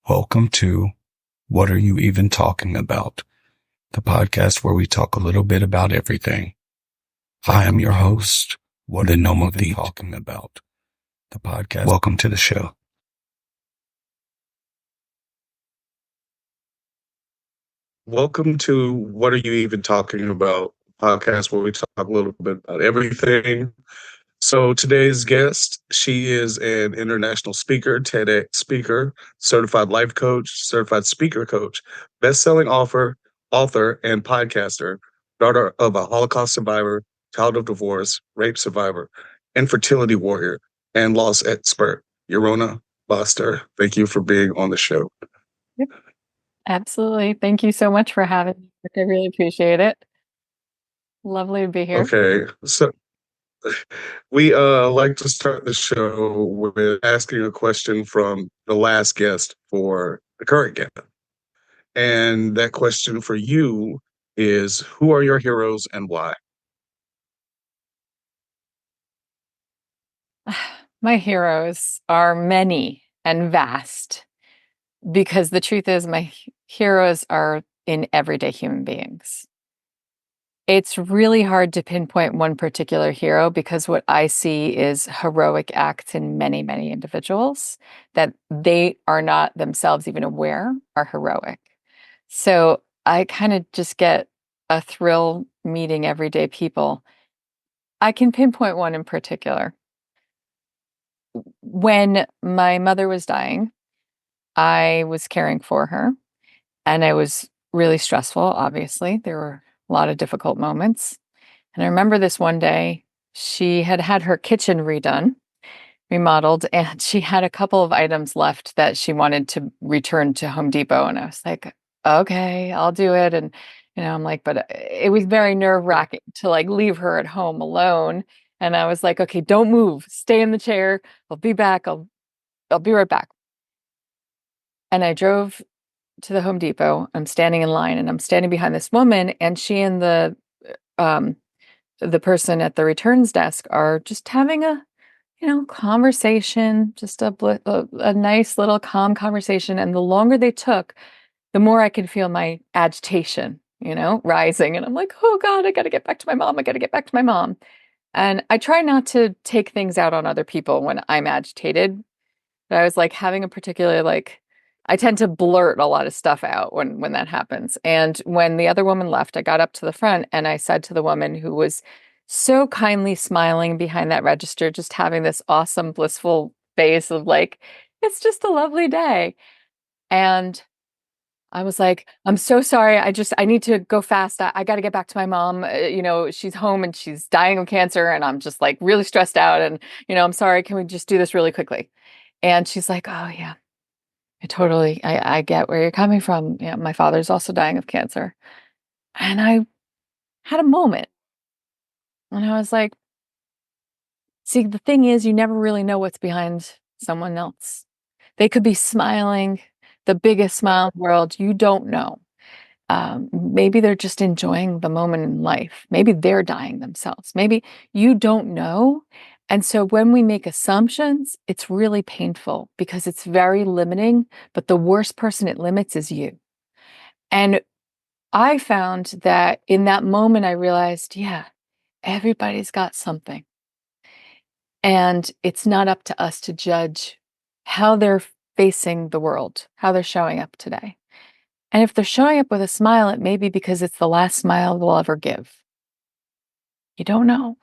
Welcome to What Are You Even Talking About? The podcast where we talk a little bit about everything. I am your host, What Are Nomothete Talking About? The podcast. Welcome to the show. Welcome to What Are You Even Talking About? Podcast where we talk a little bit about everything. So today's guest, she is an international speaker, TEDx speaker, certified life coach, certified speaker coach, best-selling author, and podcaster, daughter of a Holocaust survivor, child of divorce, rape survivor, infertility warrior, and loss expert, Yarona Boster. Thank you for being on the show. Yep, absolutely. Thank you so much for having me. I really appreciate it. Lovely to be here. Okay, so we like to start the show with asking a question from the last guest for the current guest. And that question for you is, who are your heroes and why? My heroes are many and vast because the truth is my heroes are in everyday human beings. It's really hard to pinpoint one particular hero because what I see is heroic acts in many, many individuals that they are not themselves even aware are heroic. So I kind of just get a thrill meeting everyday people. I can pinpoint one in particular. When my mother was dying, I was caring for her, and it was really stressful, obviously. There were a lot of difficult moments. And I remember this one day, she had had her kitchen remodeled, and she had a couple of items left that she wanted to return to Home Depot. And I was like, okay, I'll do it. And, I'm like, but it was very nerve-wracking to like leave her at home alone. And I was like, okay, don't move, stay in the chair. I'll be back. I'll be right back. And I drove to the Home Depot. I'm standing in line and I'm standing behind this woman, and she and the person at the returns desk are just having a conversation, just a nice little calm conversation. And the longer they took, the more I could feel my agitation, rising. And I'm like, oh God, I got to get back to my mom. I got to get back to my mom. And I try not to take things out on other people when I'm agitated. But I was like having a particular I tend to blurt a lot of stuff out when that happens. And when the other woman left, I got up to the front and I said to the woman who was so kindly smiling behind that register, just having this awesome, blissful face of like, it's just a lovely day. And I was like, I'm so sorry. I need to go fast. I got to get back to my mom. She's home and she's dying of cancer. And I'm just like really stressed out. And, I'm sorry. Can we just do this really quickly? And she's like, oh, yeah. I get where you're coming from. Yeah, my father's also dying of cancer. And I had a moment and I was like, see, the thing is, you never really know what's behind someone else. They could be smiling, the biggest smile in the world. You don't know. Maybe they're just enjoying the moment in life. Maybe they're dying themselves. Maybe you don't know. And so when we make assumptions, it's really painful because it's very limiting, but the worst person it limits is you. And I found that in that moment, I realized, yeah, everybody's got something. And it's not up to us to judge how they're facing the world, how they're showing up today. And if they're showing up with a smile, it may be because it's the last smile they'll ever give. You don't know.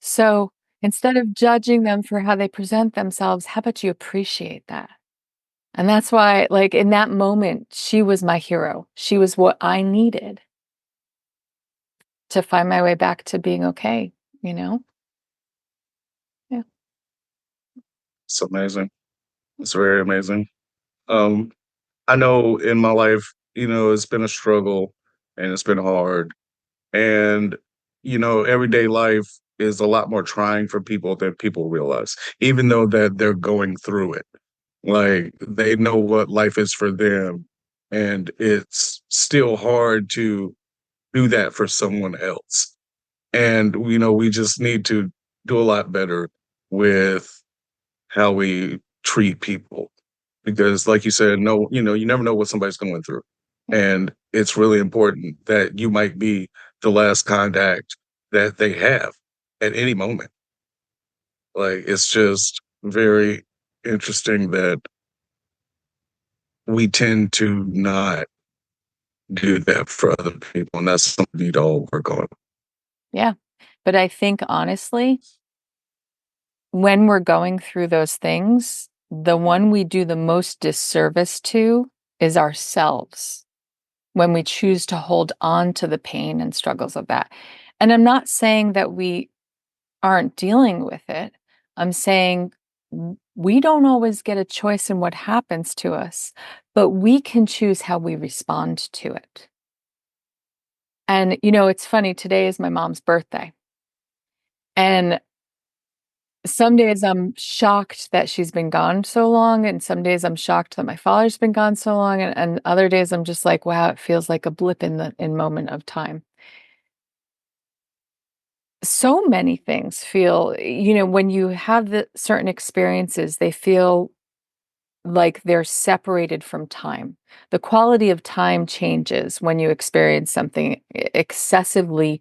So instead of judging them for how they present themselves, how about you appreciate that? And that's why, like, in that moment, she was my hero. She was what I needed to find my way back to being okay, you know? Yeah. It's amazing. It's very amazing. Um, I know in my life, it's been a struggle and it's been hard. And, everyday life is a lot more trying for people than people realize, even though that they're going through it. Like they know what life is for them. And it's still hard to do that for someone else. And, we just need to do a lot better with how we treat people. because like you said, no, you never know what somebody's going through. And it's really important that you might be the last contact that they have at any moment. Like, it's just very interesting that we tend to not do that for other people, and that's something you need to all work on. Yeah. But I think honestly, when we're going through those things, the one we do the most disservice to is ourselves when we choose to hold on to the pain and struggles of that. And I'm not saying that we aren't dealing with it. I'm saying we don't always get a choice in what happens to us, but we can choose how we respond to it. And, it's funny, today is my mom's birthday. And some days I'm shocked that she's been gone so long, and some days I'm shocked that my father's been gone so long, and other days I'm just like, wow, it feels like a blip in the moment of time. So many things feel, when you have the certain experiences, they feel like they're separated from time. The quality of time changes when you experience something excessively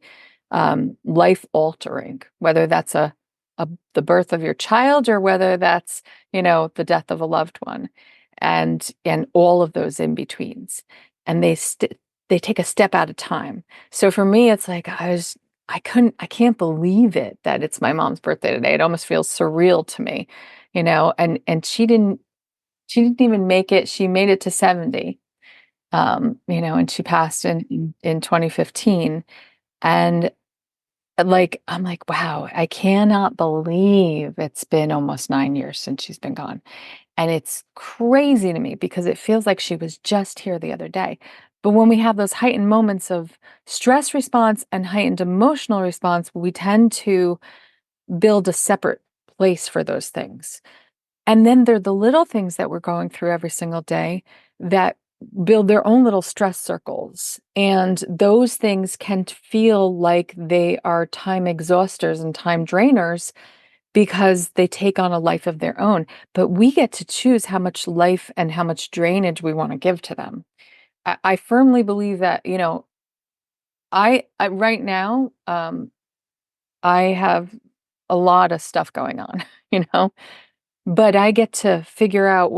life altering, whether that's the birth of your child or whether that's, the death of a loved one, and all of those in betweens. And they take a step at a time. So for me, it's like I can't believe it that it's my mom's birthday today. It almost feels surreal to me, and she didn't even make it. She made it to 70, and she passed in 2015. And I'm like, wow, I cannot believe it's been almost 9 years since she's been gone. And it's crazy to me because it feels like she was just here the other day. But when we have those heightened moments of stress response and heightened emotional response, we tend to build a separate place for those things. And then there are the little things that we're going through every single day that build their own little stress circles. And those things can feel like they are time exhausters and time drainers because they take on a life of their own. But we get to choose how much life and how much drainage we want to give to them. I firmly believe that, I right now, I have a lot of stuff going on, you know? But I get to figure out,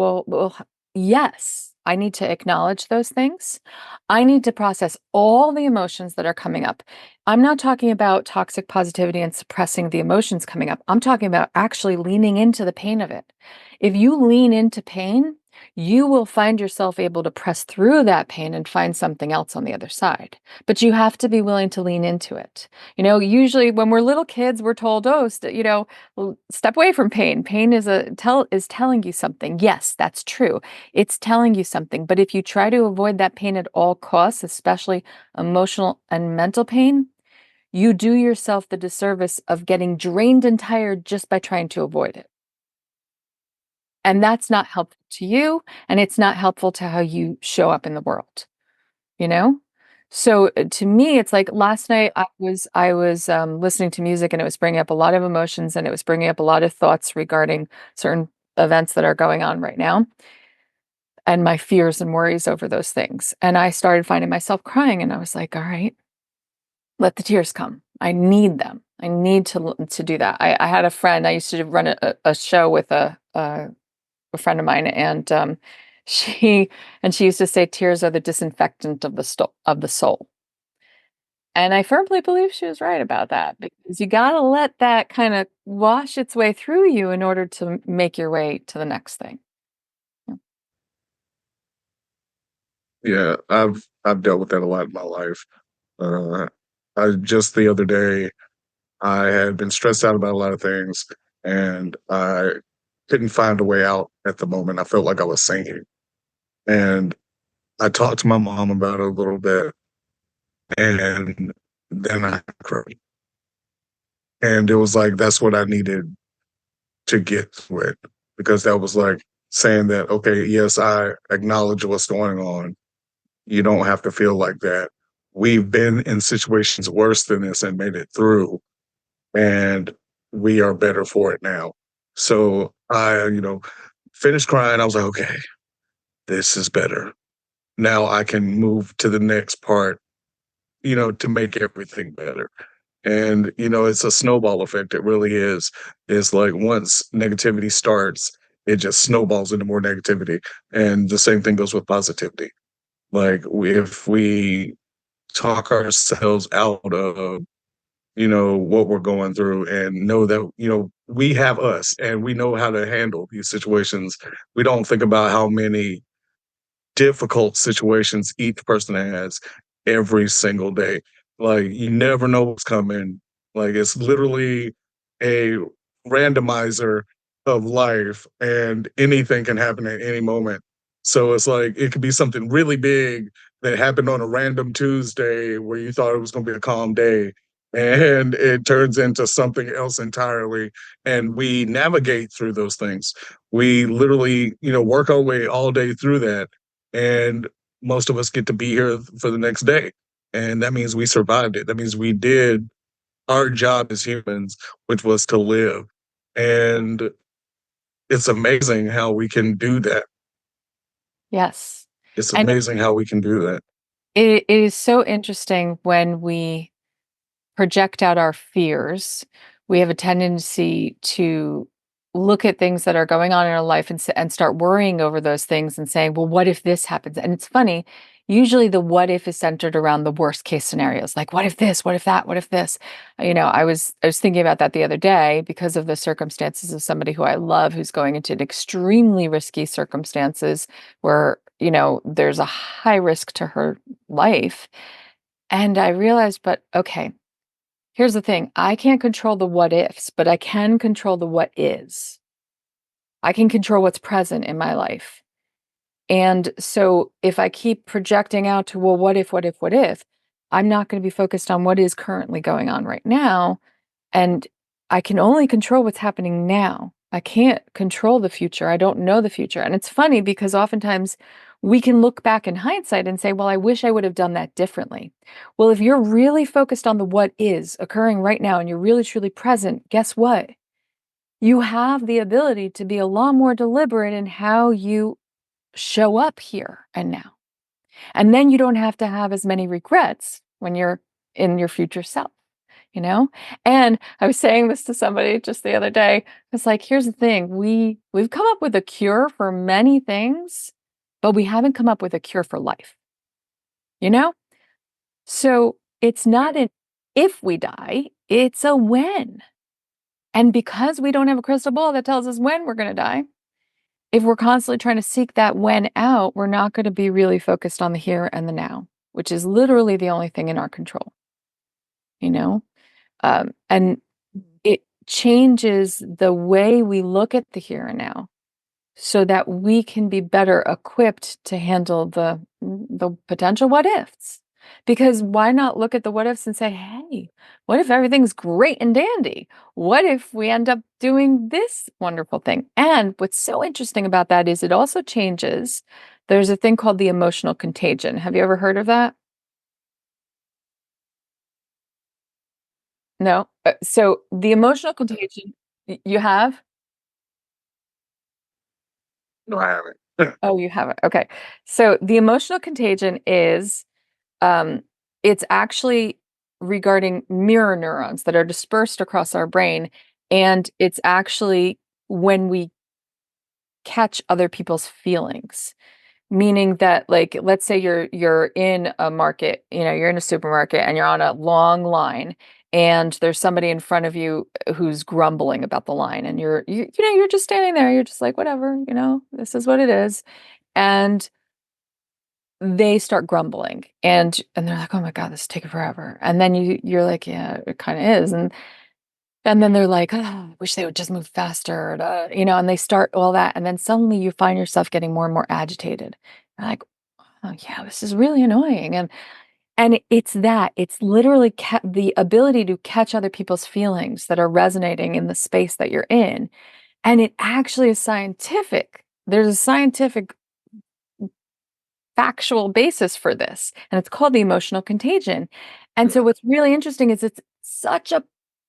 yes, I need to acknowledge those things. I need to process all the emotions that are coming up. I'm not talking about toxic positivity and suppressing the emotions coming up. I'm talking about actually leaning into the pain of it. If you lean into pain, you will find yourself able to press through that pain and find something else on the other side. But you have to be willing to lean into it. Usually when we're little kids, we're told, oh, step away from pain. Pain is telling you something. Yes, that's true. It's telling you something. But if you try to avoid that pain at all costs, especially emotional and mental pain, you do yourself the disservice of getting drained and tired just by trying to avoid it. And that's not helpful to you, and it's not helpful to how you show up in the world, you know? So, to me, it's like last night I was listening to music, and it was bringing up a lot of emotions, and it was bringing up a lot of thoughts regarding certain events that are going on right now, and my fears and worries over those things. And I started finding myself crying, and I was like, "All right, let the tears come. I need them. I need to do that." I had a friend. I used to run a show with a friend of mine, and she she used to say tears are the disinfectant of the soul. And I firmly believe she was right about that, because you got to let that kind of wash its way through you in order to make your way to the next thing. Yeah, I've dealt with that a lot in my life. Uh, I just the other day, I had been stressed out about a lot of things, and I couldn't find a way out at the moment. I felt like I was sinking, and I talked to my mom about it a little bit, and then I cried, and it was like that's what I needed to get through it, because that was like saying that, okay, yes, I acknowledge what's going on. You don't have to feel like that. We've been in situations worse than this and made it through, and we are better for it now. So I, finished crying. I was like, okay, this is better. Now I can move to the next part, to make everything better. And, it's a snowball effect. It really is. It's like once negativity starts, it just snowballs into more negativity. And the same thing goes with positivity. Like if we talk ourselves out of, what we're going through and know that, we have us and we know how to handle these situations. We don't think about how many difficult situations each person has every single day. Like you never know what's coming. Like it's literally a randomizer of life and anything can happen at any moment. So it's like it could be something really big that happened on a random Tuesday where you thought it was going to be a calm day and it turns into something else entirely, and we navigate through those things. We literally, work our way all day through that, and most of us get to be here for the next day. And that means we survived it. That means we did our job as humans, which was to live. And it's amazing how we can do that. Yes. It's And amazing how we can do that. it is so interesting when we project out our fears. We have a tendency to look at things that are going on in our life and start worrying over those things and saying, well, what if this happens? And it's funny, usually the what if is centered around the worst case scenarios. Like, what if this, what if that, what if this? I was thinking about that the other day because of the circumstances of somebody who I love who's going into an extremely risky circumstances where, there's a high risk to her life. And I realized, but okay, here's the thing. I can't control the what ifs, but I can control the what is. I can control what's present in my life. And so if I keep projecting out to, well, what if, what if, what if, I'm not going to be focused on what is currently going on right now. And I can only control what's happening now. I can't control the future. I don't know the future. And it's funny because oftentimes we can look back in hindsight and say, well, I wish I would have done that differently. Well, if you're really focused on the what is occurring right now and you're really truly present, guess what? You have the ability to be a lot more deliberate in how you show up here and now. And then you don't have to have as many regrets when you're in your future self, you know? And I was saying this to somebody just the other day. It's like, here's the thing. We've come up with a cure for many things, but we haven't come up with a cure for life. You know? So it's not an if we die, it's a when. And because we don't have a crystal ball that tells us when we're going to die, if we're constantly trying to seek that when out, we're not going to be really focused on the here and the now, which is literally the only thing in our control, you know? And it changes the way we look at the here and now so that we can be better equipped to handle the potential what ifs. Because why not look at the what ifs and say, hey, what if everything's great and dandy? What if we end up doing this wonderful thing? And what's so interesting about that is it also changes. There's a thing called the emotional contagion. Have you ever heard of that? No? So the emotional contagion, you have? No, I haven't. Oh, you haven't. Okay. So the emotional contagion is um, it's actually regarding mirror neurons that are dispersed across our brain. And it's actually when we catch other people's feelings. Meaning that, like, let's say you're in a market, you're in a supermarket and you're on a long line and there's somebody in front of you who's grumbling about the line and you're just standing there, you're just like, whatever, this is what it is. And they start grumbling and they're like, oh my God, this is taking forever. And then you're like, yeah, it kind of is. And then they're like, oh, I wish they would just move faster, and they start all that. And then suddenly you find yourself getting more and more agitated. You're like, oh yeah, this is really annoying. And it's literally the ability to catch other people's feelings that are resonating in the space that you're in. And it actually is scientific. There's a scientific factual basis for this, and it's called the emotional contagion. And so what's really interesting is it's such a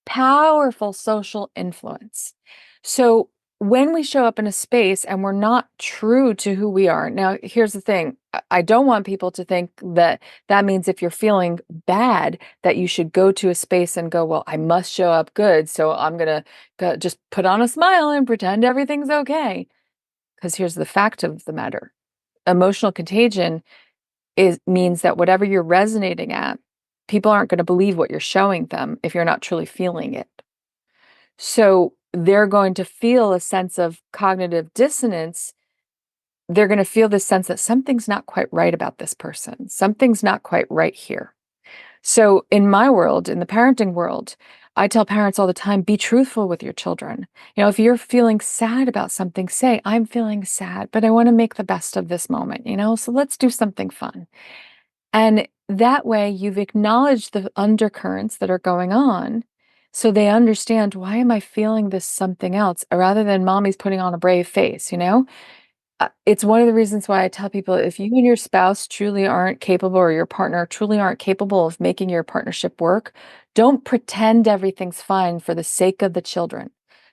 powerful social influence. So when we show up in a space and we're not true to who we are. Now, here's the thing. I don't want people to think that that means if you're feeling bad, that you should go to a space and go, well, I must show up good. So I'm going to just put on a smile and pretend everything's okay. Because here's the fact of the matter. Emotional contagion means that whatever you're resonating at, people aren't going to believe what you're showing them if you're not truly feeling it. So they're going to feel a sense of cognitive dissonance. They're going to feel this sense that something's not quite right about this person. Something's not quite right here. So in my world, in the parenting world, I tell parents all the time, be truthful with your children. If you're feeling sad about something, say, I'm feeling sad, but I want to make the best of this moment, so let's do something fun. And that way you've acknowledged the undercurrents that are going on. So they understand, why am I feeling this something else, rather than mommy's putting on a brave face, It's one of the reasons why I tell people, if you and your spouse truly aren't capable, or your partner truly aren't capable of making your partnership work, don't pretend everything's fine for the sake of the children.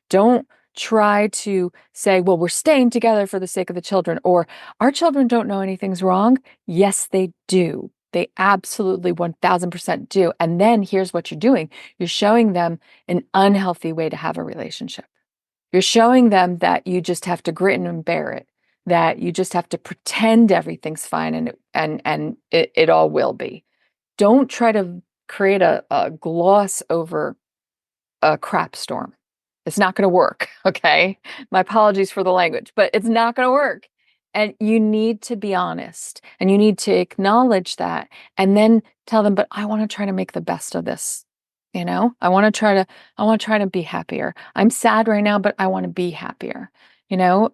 Don't try to say, well, we're staying together for the sake of the children, or our children don't know anything's wrong. Yes, they do. They absolutely 1000% do. And then here's what you're doing. You're showing them an unhealthy way to have a relationship. You're showing them that you just have to grit and bear it, that you just have to pretend everything's fine, and it all will be. Don't try to create a gloss over a crap storm. It's not going to work, okay? My apologies for the language, but it's not going to work. And you need to be honest, and you need to acknowledge that, and then tell them, but I want to try to make the best of this. I want to try to be happier. I'm sad right now, but I want to be happier. You know,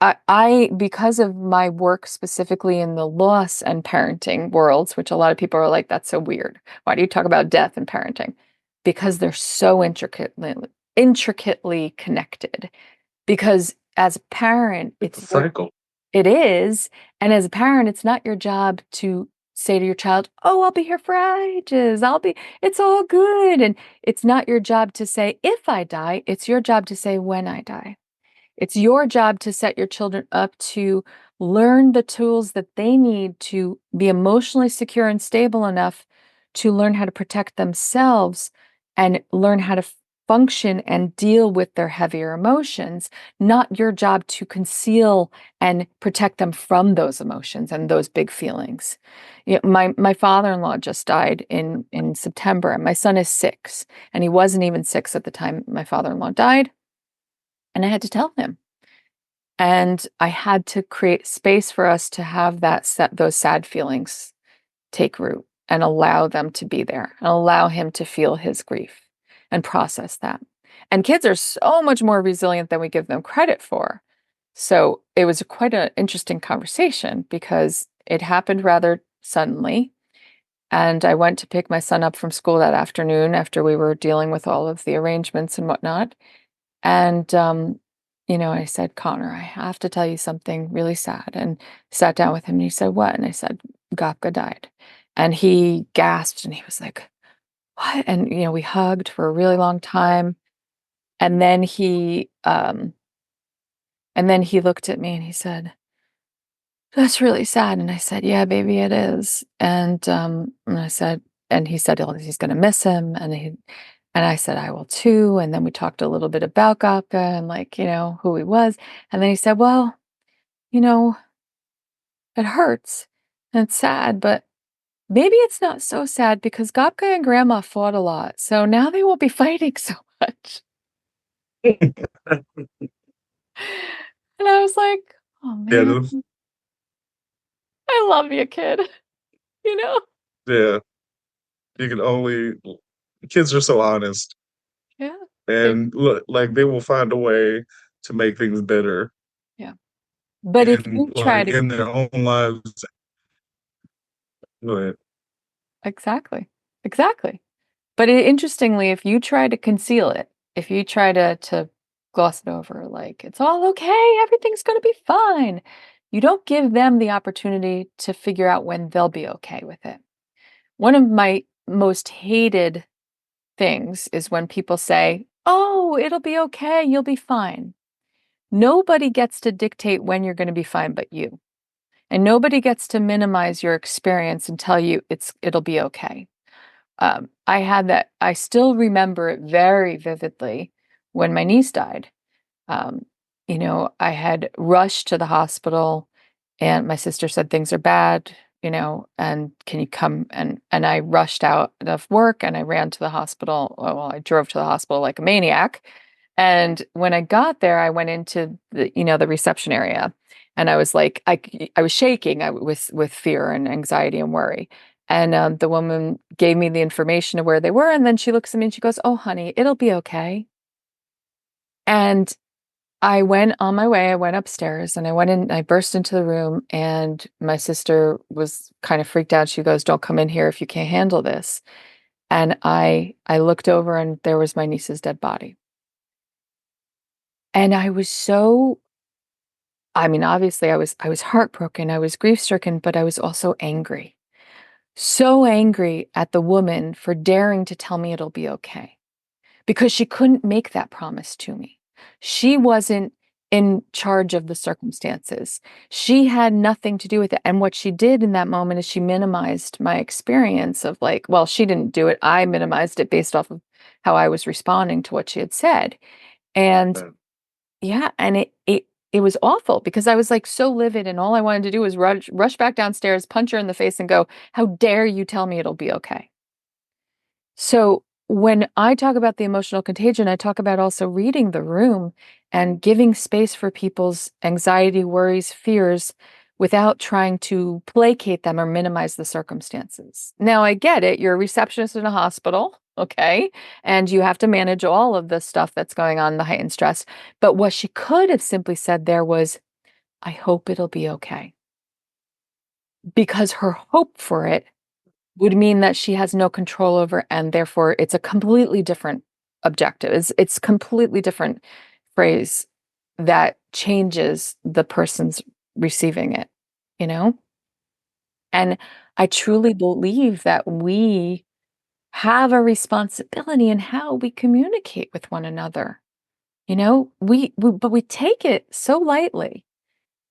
I because of my work specifically in the loss and parenting worlds, which a lot of people are like, that's so weird. Why do you talk about death and parenting? Because they're so intricately connected. Because as a parent, It's a cycle. it is. And as a parent, it's not your job to say to your child, oh, I'll be here for ages. It's all good. And it's not your job to say, if I die, it's your job to say, when I die. It's your job to set your children up to learn the tools that they need to be emotionally secure and stable enough to learn how to protect themselves and learn how to function and deal with their heavier emotions, not your job to conceal and protect them from those emotions and those big feelings. My father-in-law just died in September, and my son is 6, and he wasn't even 6 at the time my father-in-law died. And I had to tell him. And I had to create space for us to have those sad feelings take root and allow them to be there and allow him to feel his grief and process that. And kids are so much more resilient than we give them credit for. So it was quite an interesting conversation because it happened rather suddenly. And I went to pick my son up from school that afternoon after we were dealing with all of the arrangements and whatnot. And, I said, Connor, I have to tell you something really sad. And sat down with him and he said, what? And I said, Gopka died. And he gasped and he was like, what? And, we hugged for a really long time. And then he looked at me and he said, that's really sad. And I said, yeah, baby, it is. And he said, he's going to miss him. And I said, I will too. And then we talked a little bit about Gapka and who he was. And then he said, well, you know, it hurts and it's sad, but maybe it's not so sad because Gapka and Grandma fought a lot. So now they won't be fighting so much. And I was like, oh man, Yeah, I love you, kid. You know? yeah. You can only kids are so honest, Yeah. and look, like they will find a way to make things better, Yeah. But if and you try like to in their own lives. Go ahead. Exactly. Exactly. But interestingly, if you try to conceal it, if you try to gloss it over, like it's all okay, everything's going to be fine, you don't give them the opportunity to figure out when they'll be okay with it. One of my most hated things is when people say, oh, it'll be okay, you'll be fine. nobody gets to dictate when you're going to be fine but you. And nobody gets to minimize your experience and tell you it'll be okay. I had that. I still remember it very vividly when my niece died. Um, I had rushed to the hospital, and my sister said things are bad, and can you come? And I rushed out of work and I ran to the hospital. Well, I drove to the hospital like a maniac. And when I got there, I went into the reception area, and I was like, I was shaking. I was with fear and anxiety and worry. And the woman gave me the information of where they were, and then she looks at me and she goes, "Oh, honey, it'll be okay." And I went on my way. I went upstairs and I went in. I burst into the room, and my sister was kind of freaked out. She goes, "Don't come in here if you can't handle this." And I looked over, and there was my niece's dead body. And I was so I mean, obviously I was heartbroken, I was grief-stricken, but I was also angry. So angry at the woman for daring to tell me it'll be okay, because she couldn't make that promise to me. She wasn't in charge of the circumstances. She had nothing to do with it, and what she did in that moment is she minimized my experience of, like, well, she didn't do it, I minimized it based off of how I was responding to what she had said. And Uh, yeah, and it was awful because I was, like, so livid, and all I wanted to do was rush back downstairs, punch her in the face, and go, "How dare you tell me it'll be okay?" So, when I talk about the emotional contagion, I talk about also reading the room and giving space for people's anxiety, worries, fears without trying to placate them or minimize the circumstances. Now, I get it. You're a receptionist in a hospital, okay? And you have to manage all of the stuff that's going on, the heightened stress. But what she could have simply said there was, "I hope it'll be okay." Because her hope for it would mean that she has no control over, and therefore it's a completely different objective. It's completely different phrase that changes the person's receiving it, you know? And I truly believe that we have a responsibility in how we communicate with one another. But we take it so lightly.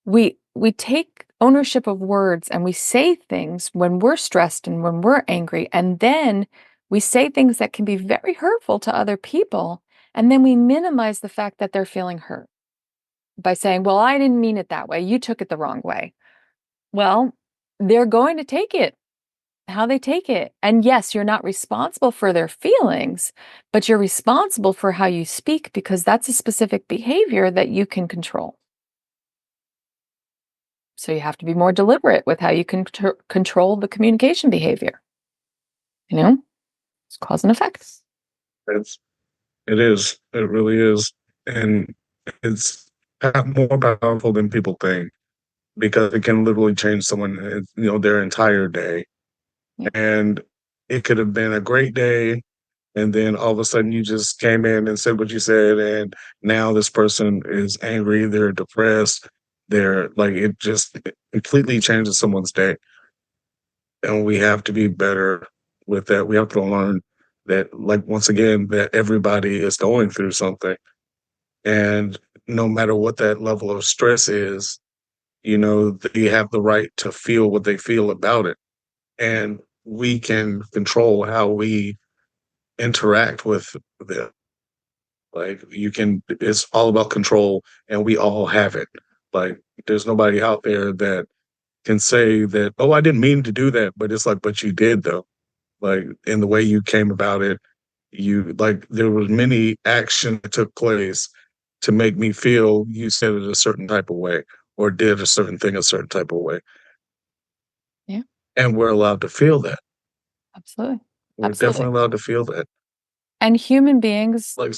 We take ownership of words, and we say things when we're stressed and when we're angry, and then we say things that can be very hurtful to other people, and then we minimize the fact that they're feeling hurt by saying, "Well, I didn't mean it that way. You took it the wrong way." Well, they're going to take it how they take it. And yes, you're not responsible for their feelings, but you're responsible for how you speak, because that's a specific behavior that you can control. So you have to be more deliberate with how you can control the communication behavior. You know, it's cause and effect. it's it is. It really is. And it's more powerful than people think because it can literally change someone, their entire day. Yeah. And it could have been a great day, and then all of a sudden you just came in and said what you said, and now this person is angry, they're depressed, they're like, it completely changes someone's day. And we have to be better with that. We have to learn that, like, once again, that everybody is going through something. And no matter what that level of stress is, they have the right to feel what they feel about it. And we can control how we interact with them. Like, it's all about control, and we all have it. Like, there's nobody out there that can say that, oh, I didn't mean to do that. But it's like, but you did though. Like, in the way you came about it, there was many action that took place to make me feel you said it a certain type of way or did a certain thing a certain type of way. Yeah, And we're allowed to feel that. absolutely. We're Absolutely. definitely allowed to feel that. And human beings, Like,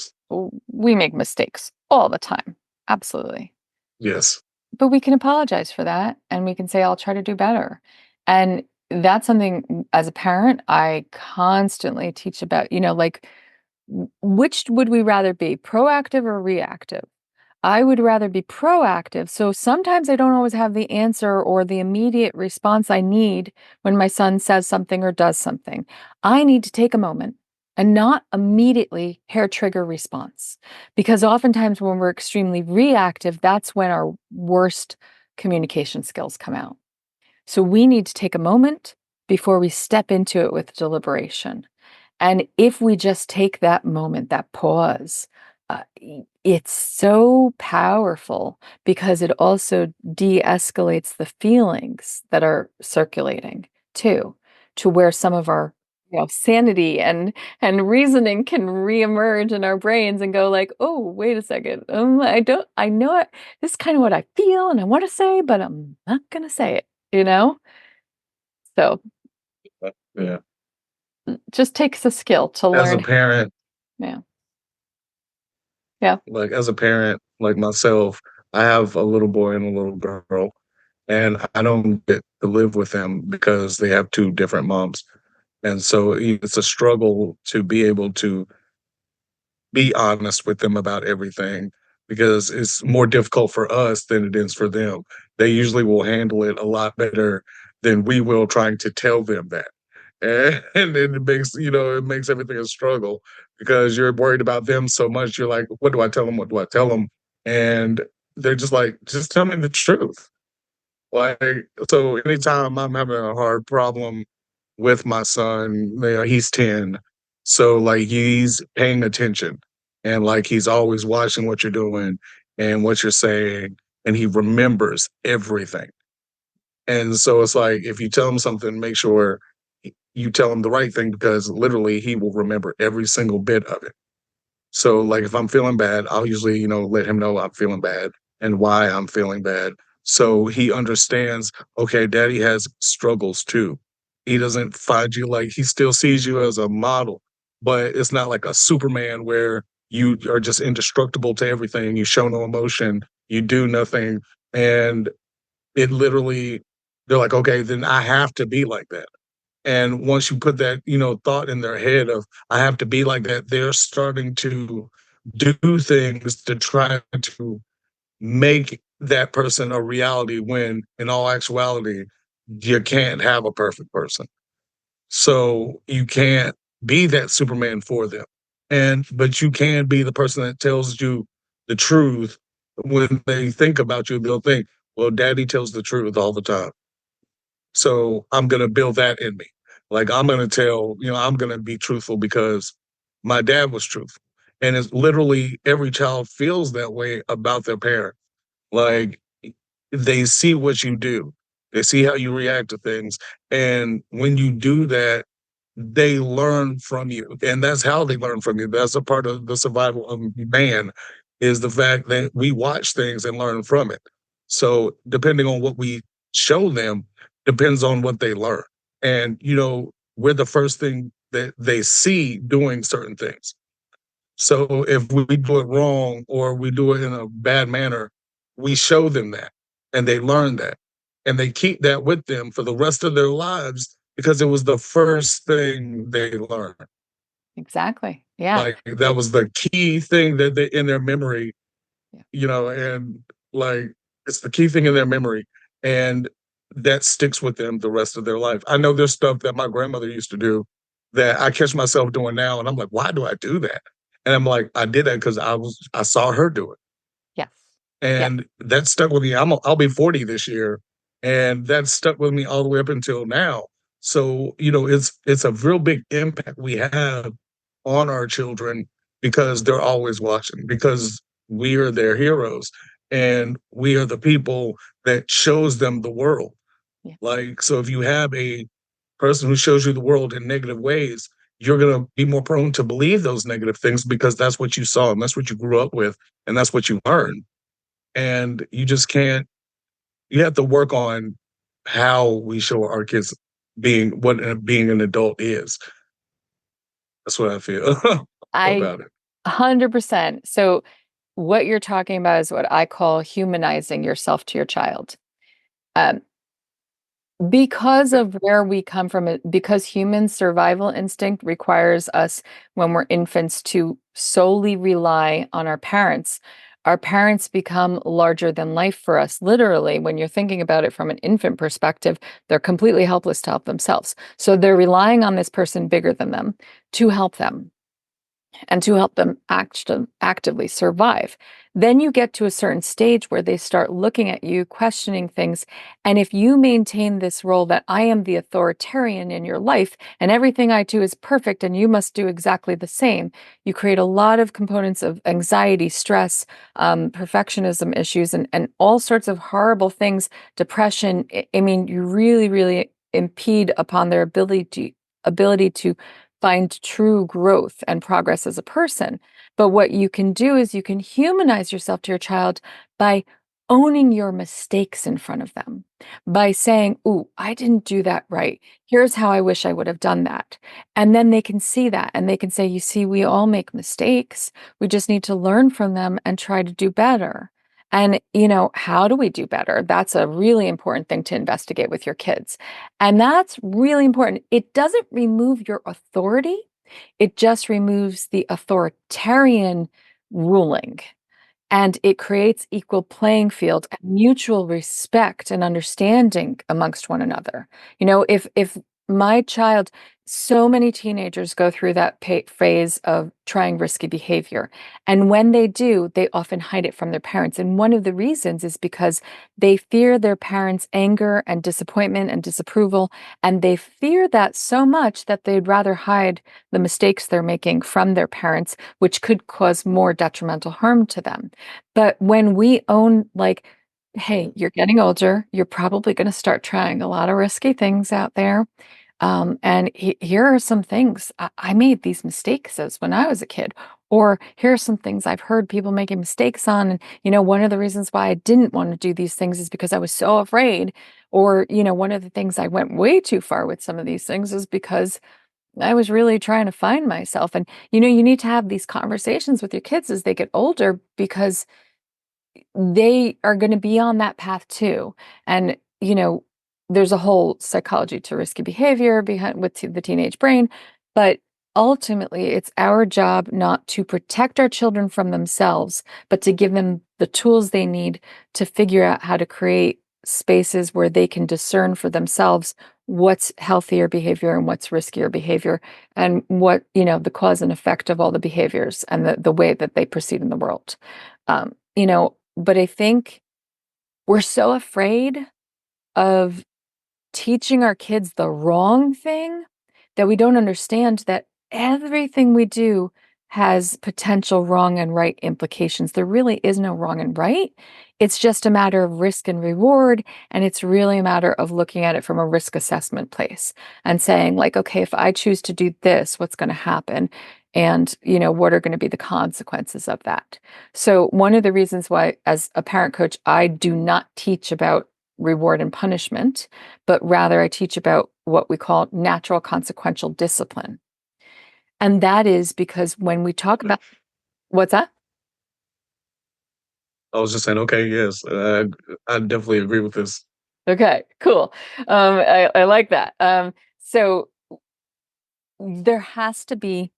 we make mistakes all the time. Absolutely. yes. But we can apologize for that, and we can say, "I'll try to do better." And that's something, as a parent, I constantly teach about, like, which would we rather be, proactive or reactive? I would rather be proactive. So sometimes I don't always have the answer or the immediate response I need when my son says something or does something. I need to take a moment. and not immediately hair trigger response. Because oftentimes when we're extremely reactive, that's when our worst communication skills come out. So we need to take a moment before we step into it with deliberation. And if we just take that moment, that pause, it's so powerful because it also de-escalates the feelings that are circulating too, to where some of our sanity and reasoning can reemerge in our brains and go like, oh, wait a second, I know it. This is kind of what I feel and I want to say, but I'm not gonna say it. So Yeah. just takes a skill to As a learn. parent, Yeah. Yeah. like as a parent, like myself, I have a little boy and a little girl, and I don't get to live with them because they have two different moms. And so it's a struggle to be able to be honest with them about everything because it's more difficult for us than it is for them. They usually will handle it a lot better than we will trying to tell them that. And then it makes everything a struggle because you're worried about them so much. You're like, what do I tell them? What do I tell them? And they're just like, just tell me the truth. Like, so anytime I'm having a hard problem with my son, he's 10. So like he's paying attention and like he's always watching what you're doing and what you're saying, and he remembers everything. And so it's like if you tell him something, make sure you tell him the right thing because literally he will remember every single bit of it. So, like, if I'm feeling bad, I'll usually, let him know I'm feeling bad and why I'm feeling bad. So he understands, okay, daddy has struggles too. He doesn't find you like he still sees you as a model, but it's not like a Superman where you are just indestructible to everything. You show no emotion, you do nothing. And it literally, they're like, okay, then I have to be like that. And once you put that, thought in their head of I have to be like that, they're starting to do things to try to make that person a reality when in all actuality, you can't have a perfect person. So you can't be that Superman for them. But you can be the person that tells you the truth when they think about you, they'll think, well, daddy tells the truth all the time. So I'm gonna build that in me. Like I'm gonna tell, I'm gonna be truthful because my dad was truthful. And it's literally every child feels that way about their parent. Like they see what you do. They see how you react to things. And when you do that, they learn from you. And that's how they learn from you. That's a part of the survival of man is the fact that we watch things and learn from it. So depending on what we show them depends on what they learn. And we're the first thing that they see doing certain things. So if we do it wrong or we do it in a bad manner, we show them that and they learn that and they keep that with them for the rest of their lives because it was the first thing they learned. Exactly. Yeah. Like that was the key thing that they in their memory, Yeah. and like it's the key thing in their memory. And that sticks with them the rest of their life. I know there's stuff that my grandmother used to do that I catch myself doing now, and I'm like, why do I do that? And I'm like, I did that because I saw her do it, Yes. Yeah. and that stuck with me. I'll be 40 this year, and that stuck with me all the way up until now. So it's a real big impact we have on our children because they're always watching because we are their heroes and we are the people that shows them the world. Yeah. Like, so if you have a person who shows you the world in negative ways, you're going to be more prone to believe those negative things because that's what you saw and that's what you grew up with and that's what you learned. And you just can't, you have to work on how we show our kids being an adult is. That's what I feel I about it. 100%. So what you're talking about is what I call humanizing yourself to your child. Um, because of where we come from, because human survival instinct requires us when we're infants to solely rely on our parents, our parents become larger than life for us. Literally, when you're thinking about it from an infant perspective, they're completely helpless to help themselves. So they're relying on this person bigger than them to help them and to help them actively survive. Then you get to a certain stage where they start looking at you, questioning things. And if you maintain this role that I am the authoritarian in your life and everything I do is perfect and you must do exactly the same, you create a lot of components of anxiety, stress, perfectionism issues, and all sorts of horrible things, depression. I mean, you really, really impede upon their ability to find true growth and progress as a person. But what you can do is you can humanize yourself to your child by owning your mistakes in front of them, by saying, "Ooh, I didn't do that right. Here's how I wish I would have done that." And then they can see that and they can say, "You see, we all make mistakes. We just need to learn from them and try to do better." And, how do we do better? That's a really important thing to investigate with your kids. And that's really important. It doesn't remove your authority, it just removes the authoritarian ruling. And it creates equal playing field and mutual respect and understanding amongst one another. If my child, so many teenagers go through that phase of trying risky behavior. And when they do, they often hide it from their parents. And one of the reasons is because they fear their parents' anger and disappointment and disapproval. And they fear that so much that they'd rather hide the mistakes they're making from their parents, which could cause more detrimental harm to them. But when we own, like, hey, you're getting older, you're probably going to start trying a lot of risky things out there. And here are some things I made these mistakes as when I was a kid, or here are some things I've heard people making mistakes on. And, one of the reasons why I didn't want to do these things is because I was so afraid. Or, one of the things I went way too far with some of these things is because I was really trying to find myself. And, you need to have these conversations with your kids as they get older because they are going to be on that path too. And, there's a whole psychology to risky behavior behind with the teenage brain, but ultimately it's our job not to protect our children from themselves, but to give them the tools they need to figure out how to create spaces where they can discern for themselves what's healthier behavior and what's riskier behavior and what, the cause and effect of all the behaviors and the way that they proceed in the world. But I think we're so afraid of teaching our kids the wrong thing that we don't understand that everything we do has potential wrong and right implications. There really is no wrong and right. It's just a matter of risk and reward. And it's really a matter of looking at it from a risk assessment place and saying, like, okay, if I choose to do this, what's going to happen? And, what are going to be the consequences of that? So, one of the reasons why, as a parent coach, I do not teach about reward and punishment, but rather I teach about what we call natural consequential discipline. And that is because when we talk about what's that? I was just saying, okay, yes, I definitely agree with this. Okay, cool. I like that. So there has to be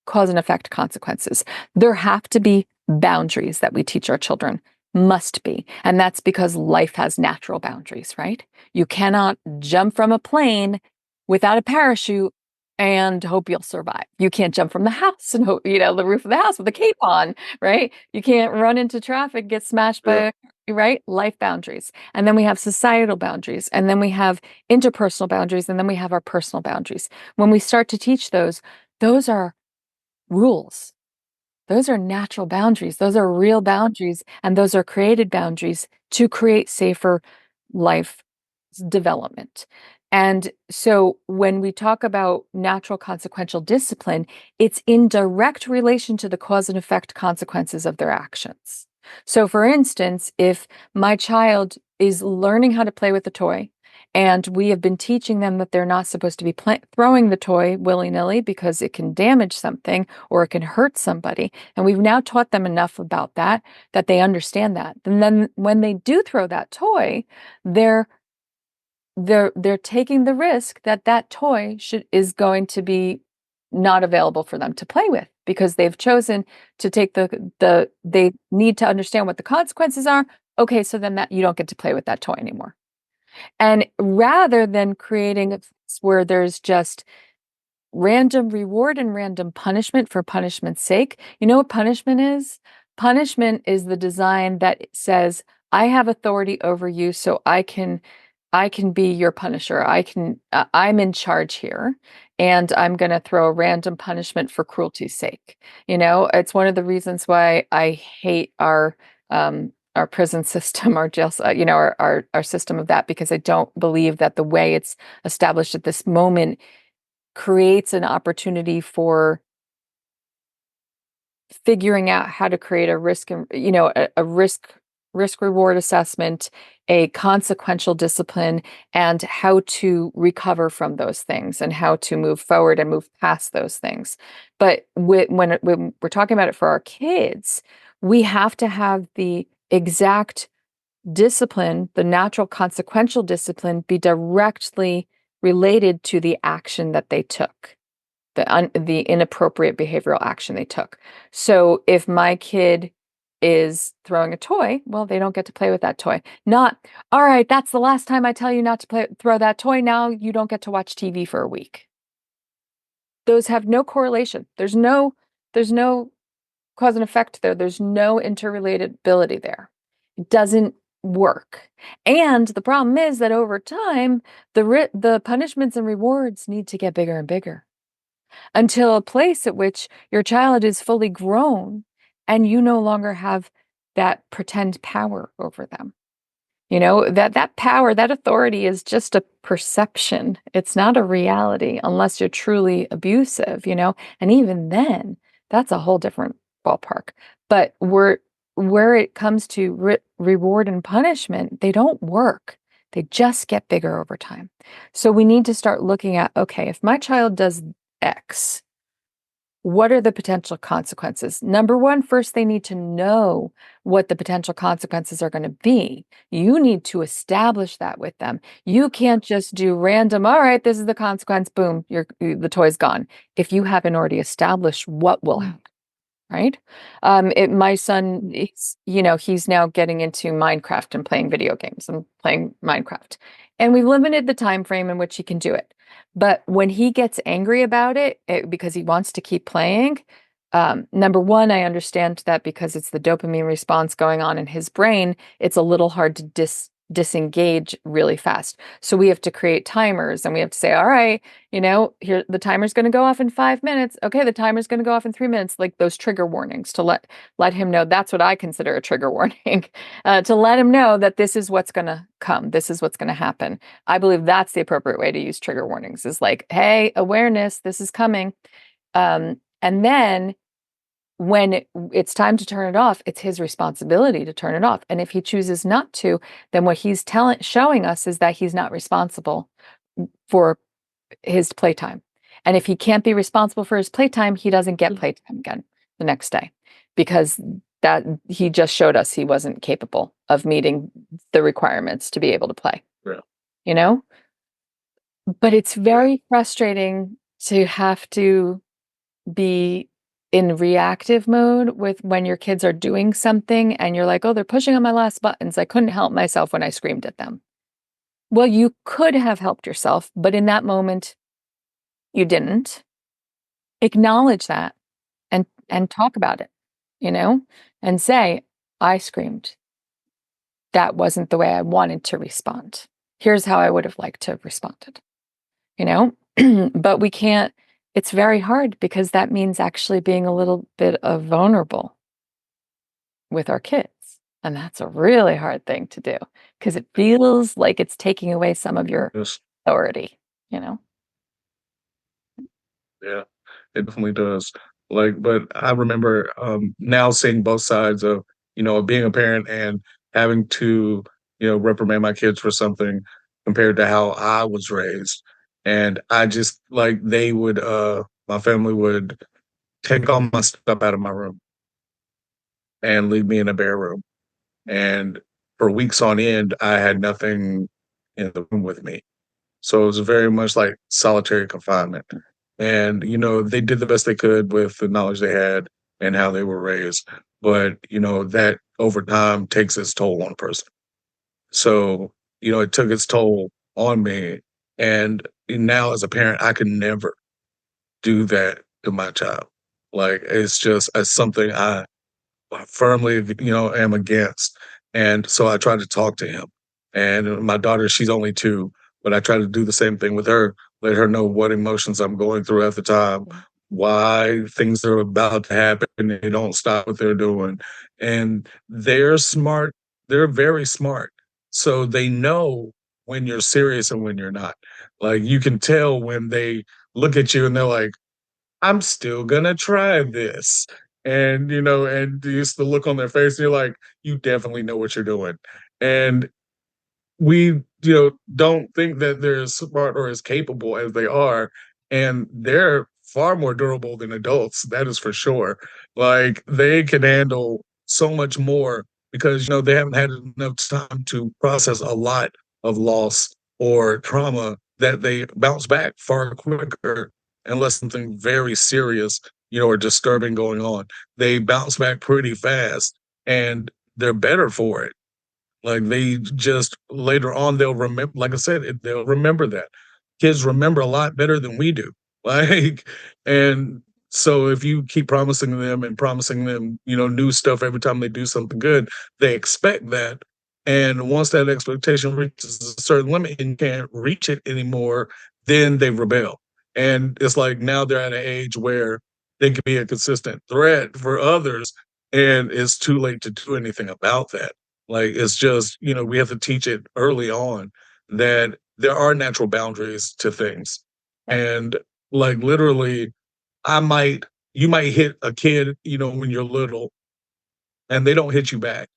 cause and effect consequences. There have to be boundaries that we teach our children. Must be. And that's because life has natural boundaries, right? You cannot jump from a plane without a parachute and hope you'll survive. You can't jump from the house and hope, the roof of the house with a cape on, right? You can't run into traffic, get smashed Yeah. by, right? Life boundaries. And then we have societal boundaries. And then we have interpersonal boundaries. And then we have our personal boundaries. When we start to teach those are rules. Those are natural boundaries. Those are real boundaries, and those are created boundaries to create safer life development. And so when we talk about natural consequential discipline, it's in direct relation to the cause and effect consequences of their actions. So, for instance, if my child is learning how to play with a toy, and we have been teaching them that they're not supposed to be throwing the toy willy-nilly because it can damage something or it can hurt somebody. And we've now taught them enough about that they understand that. And then when they do throw that toy, they're taking the risk that toy is going to be not available for them to play with because they've chosen to take they need to understand what the consequences are. Okay, so then that you don't get to play with that toy anymore. And rather than creating a place where there's just random reward and random punishment for punishment's sake, you know what punishment is? Punishment is the design that says, I have authority over you, so I can be your punisher. I'm in charge here, and I'm going to throw a random punishment for cruelty's sake. It's one of the reasons why I hate our prison system, our jail, our system of that, because I don't believe that the way it's established at this moment creates an opportunity for figuring out how to create a risk and a risk reward assessment, a consequential discipline, and how to recover from those things and how to move forward and move past those things. But when we're talking about it for our kids, we have to have the exact discipline, the natural consequential discipline, be directly related to the action that they took, the inappropriate behavioral action they took. So if my kid is throwing a toy, well, they don't get to play with that toy. Not, all right, that's the last time I tell you not to throw that toy. Now you don't get to watch TV for a week. Those have no correlation. There's no cause and effect there. There's no interrelatability there. It doesn't work. And the problem is that over time, the punishments and rewards need to get bigger and bigger until a place at which your child is fully grown and you no longer have that pretend power over them. That power, that authority is just a perception. It's not a reality unless you're truly abusive, and even then, that's a whole different ballpark. But where it comes to reward and punishment, they don't work. They just get bigger over time. So we need to start looking at, okay, if my child does X, what are the potential consequences? Number one, first, they need to know what the potential consequences are going to be. You need to establish that with them. You can't just do random, all right, this is the consequence, boom, the toy's gone. If you haven't already established what will happen, right? My son, he's now getting into Minecraft and playing video games and playing Minecraft. And we've limited the time frame in which he can do it. But when he gets angry about it because he wants to keep playing, number one, I understand that because it's the dopamine response going on in his brain, it's a little hard to disengage really fast. So we have to create timers and we have to say, all right, here the timer's going to go off in 5 minutes. Okay, the timer's going to go off in 3 minutes, like those trigger warnings to let him know. That's what I consider a trigger warning, to let him know that this is what's going to come. This is what's going to happen. I believe that's the appropriate way to use trigger warnings, is like, hey, awareness, this is coming. And then when it's time to turn it off, it's his responsibility to turn it off. And if he chooses not to, then what he's showing us is that he's not responsible for his playtime. And if he can't be responsible for his playtime, he doesn't get playtime again the next day, because that he just showed us he wasn't capable of meeting the requirements to be able to play. Yeah. But it's very frustrating to have to be in reactive mode with when your kids are doing something and you're like, oh, they're pushing on my last buttons. I couldn't help myself when I screamed at them. Well, you could have helped yourself, but in that moment, you didn't. Acknowledge that and talk about it, and say, I screamed. That wasn't the way I wanted to respond. Here's how I would have liked to have responded, but we can't. It's very hard because that means actually being a little bit of vulnerable with our kids. And that's a really hard thing to do because it feels like it's taking away some of your Yes. authority, Yeah, it definitely does. But I remember now seeing both sides of, being a parent and having to, reprimand my kids for something compared to how I was raised. And I just my family would take all my stuff out of my room and leave me in a bare room. And for weeks on end, I had nothing in the room with me. So it was very much like solitary confinement. And, they did the best they could with the knowledge they had and how they were raised. But, that over time takes its toll on a person. So, it took its toll on me. And now as a parent, I can never do that to my child. Like, it's something I firmly, am against. And so I try to talk to him. And my daughter, she's only 2, but I try to do the same thing with her, let her know what emotions I'm going through at the time, why things are about to happen, and they don't stop what they're doing. And they're smart. They're very smart. So they know when you're serious and when you're not. Like, you can tell when they look at you and they're like, I'm still gonna try this. And, and just the look on their face, and you're like, you definitely know what you're doing. And we, don't think that they're as smart or as capable as they are. And they're far more durable than adults, that is for sure. Like, they can handle so much more because, they haven't had enough time to process a lot of loss or trauma, that they bounce back far quicker unless something very serious, or disturbing going on. They bounce back pretty fast and they're better for it. Like, they just later on, they'll remember, like I said, they'll remember that. Kids remember a lot better than we do. Like, and so if you keep promising them, new stuff every time they do something good, they expect that. And once that expectation reaches a certain limit and you can't reach it anymore, then they rebel. And it's like now they're at an age where they can be a consistent threat for others, and it's too late to do anything about that. Like, it's just, we have to teach it early on that there are natural boundaries to things. Yep. And, like, literally, you might hit a kid, when you're little, and they don't hit you back.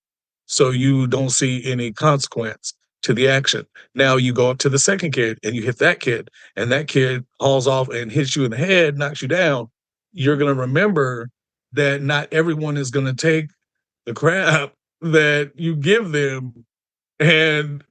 So you don't see any consequence to the action. Now you go up to the second kid and you hit and that kid hauls off and hits you in the head, knocks you down. You're going to remember that not everyone is going to take the crap that you give them. And,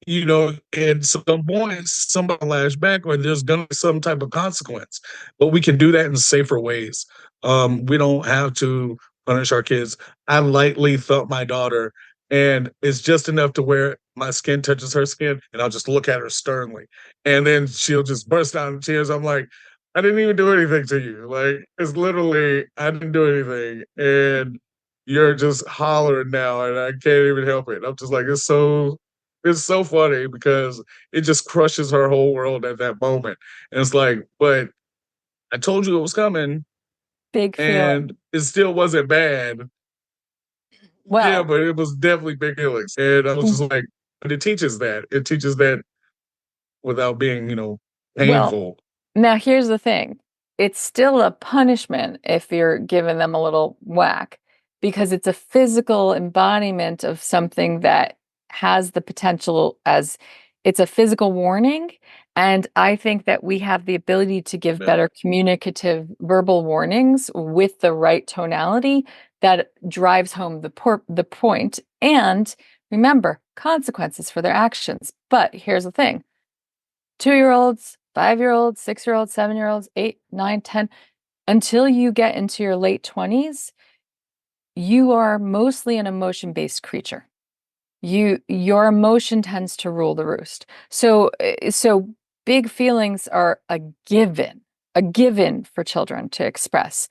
at some point, somebody lash back or there's gonna be some type of consequence. But we can do that in safer ways. We don't have to punish our kids. I lightly thump my daughter, and it's just enough to where my skin touches her skin, and I'll just look at her sternly. And then she'll just burst out in tears. I'm like, I didn't even do anything to you. Like, it's literally, I didn't do anything. And you're just hollering now, and I can't even help it. I'm just like, it's so funny because it just crushes her whole world at that moment. And it's like, but I told you it was coming, Big feeling. and it still wasn't bad. Yeah, Well, but it was definitely big feelings. And I was just like, but it teaches that. It teaches that without being, well, painful. now here's the thing. It's still a punishment if you're giving them a little whack because it's a physical embodiment of something that has the potential as it's a physical warning. And I think that we have the ability to give Yeah. better communicative verbal warnings with the right tonality that drives home the point. And remember, consequences for their actions. But here's the thing. 2-year-olds, 5-year-olds, 6-year-olds, 7-year-olds, 8, 9, 10, until you get into your late 20s, you are mostly an emotion-based creature. Your emotion tends to rule the roost. So big feelings are a given for children to express.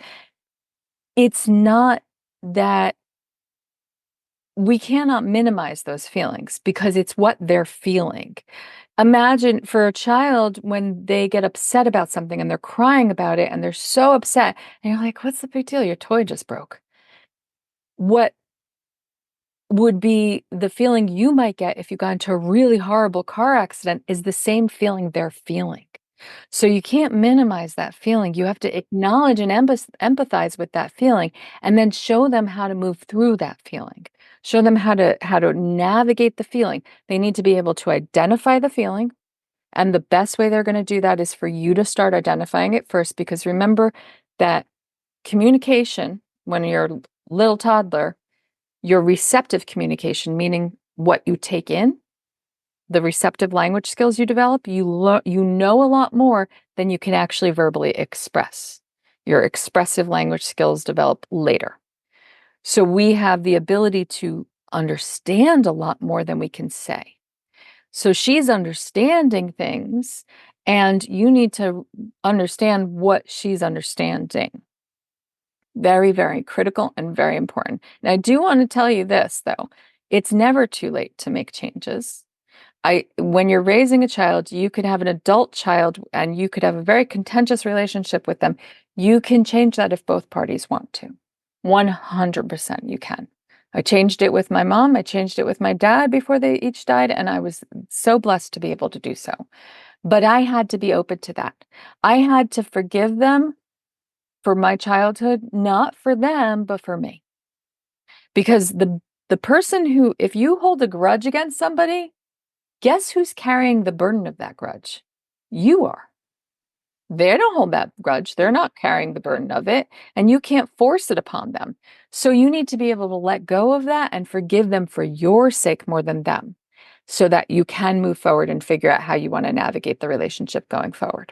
It's not that we cannot minimize those feelings because it's what they're feeling. Imagine for a child when they get upset about something and they're crying about it and they're so upset, and you're like, what's the big deal? Your toy just broke. What would be the feeling you might get if you got into a really horrible car accident is the same feeling they're feeling. So you can't minimize that feeling. You have to acknowledge and empathize with that feeling and then show them how to move through that feeling. Show them how to navigate the feeling. They need to be able to identify the feeling, and the best way they're going to do that is for you to start identifying it first, because remember that communication, when you're a little toddler, your receptive communication, meaning what you take in, the receptive language skills you develop, you know a lot more then you can actually verbally express. Your expressive language skills develop later. So we have the ability to understand a lot more than we can say. So she's understanding things, and you need to understand what she's understanding. Very, very critical and very important. And I do want to tell you this, though. It's never too late to make changes. When you're raising a child, you could have an adult child and you could have a very contentious relationship with them. You can change that if both parties want to. 100% you can. I changed it with my mom. I changed it with my dad before they each died, and I was so blessed to be able to do so. But I had to be open to that. I had to forgive them for my childhood, not for them, but for me. Because the person who, if you hold a grudge against somebody, guess who's carrying the burden of that grudge? You are. They don't hold that grudge. They're not carrying the burden of it, and you can't force it upon them. So you need to be able to let go of that and forgive them for your sake more than them, so that you can move forward and figure out how you want to navigate the relationship going forward.